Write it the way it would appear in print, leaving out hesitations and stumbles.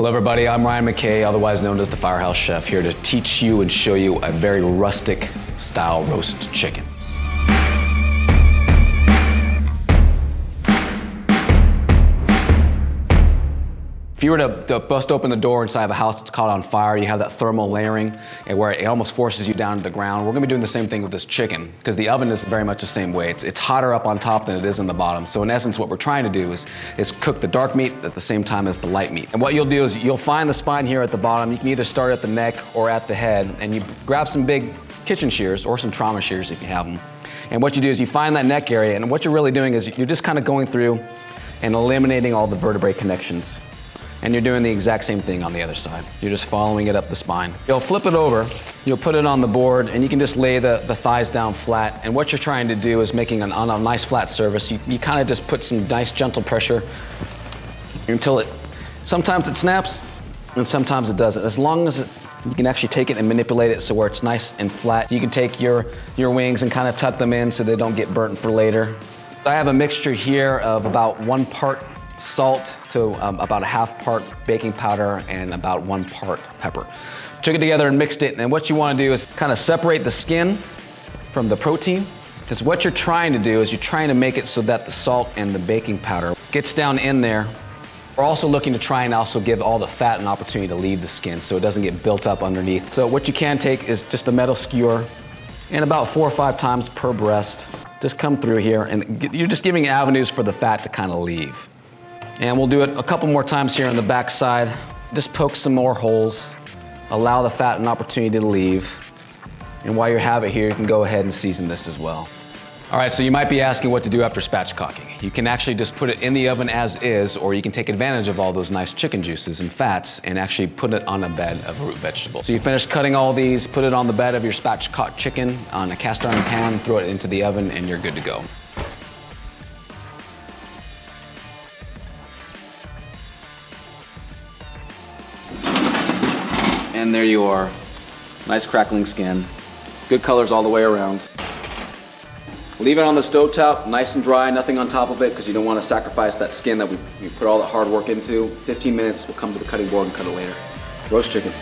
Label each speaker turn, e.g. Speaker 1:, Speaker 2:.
Speaker 1: Hello everybody, I'm Ryan McKay, otherwise known as the Firehouse Chef, here to teach you and show you a very rustic style roast chicken. If you were to bust open the door inside of a house that's caught on fire, you have that thermal layering and where it almost forces you down to the ground. We're gonna be doing the same thing with this chicken because the oven is very much the same way. It's hotter up on top than it is in the bottom. So in essence, what we're trying to do is cook the dark meat at the same time as the light meat. And what you'll do is you'll find the spine here at the bottom. You can either start at the neck or at the head, and you grab some big kitchen shears or some trauma shears if you have them. And what you do is you find that neck area, and what you're really doing is you're just kind of going through and eliminating all the vertebrae connections. And you're doing the exact same thing on the other side. You're just following it up the spine. You'll flip it over, you'll put it on the board, and you can just lay the thighs down flat. And what you're trying to do is making on a nice flat surface, you kind of just put some nice gentle pressure until sometimes it snaps, and sometimes it doesn't. As long as you can actually take it and manipulate it so where it's nice and flat. You can take your wings and kind of tuck them in so they don't get burnt for later. I have a mixture here of about 1 part salt to about a ½ part baking powder and about 1 part pepper. Took it together and mixed it, and what you want to do is kind of separate the skin from the protein, because what you're trying to do is you're trying to make it so that the salt and the baking powder gets down in there. We're also looking to try and also give all the fat an opportunity to leave the skin so it doesn't get built up underneath. So what you can take is just a metal skewer and about 4 or 5 times per breast. Just come through here, and you're just giving avenues for the fat to kind of leave. And we'll do it a couple more times here on the back side. Just poke some more holes, allow the fat an opportunity to leave. And while you have it here, you can go ahead and season this as well. All right, so you might be asking what to do after spatchcocking. You can actually just put it in the oven as is, or you can take advantage of all those nice chicken juices and fats and actually put it on a bed of root vegetables. So you finish cutting all these, put it on the bed of your spatchcocked chicken on a cast iron pan, throw it into the oven, and you're good to go. And there you are. Nice crackling skin. Good colors all the way around. Leave it on the stovetop, nice and dry, nothing on top of it, because you don't want to sacrifice that skin that we put all that hard work into. 15 minutes, we'll come to the cutting board and cut it later. Roast chicken.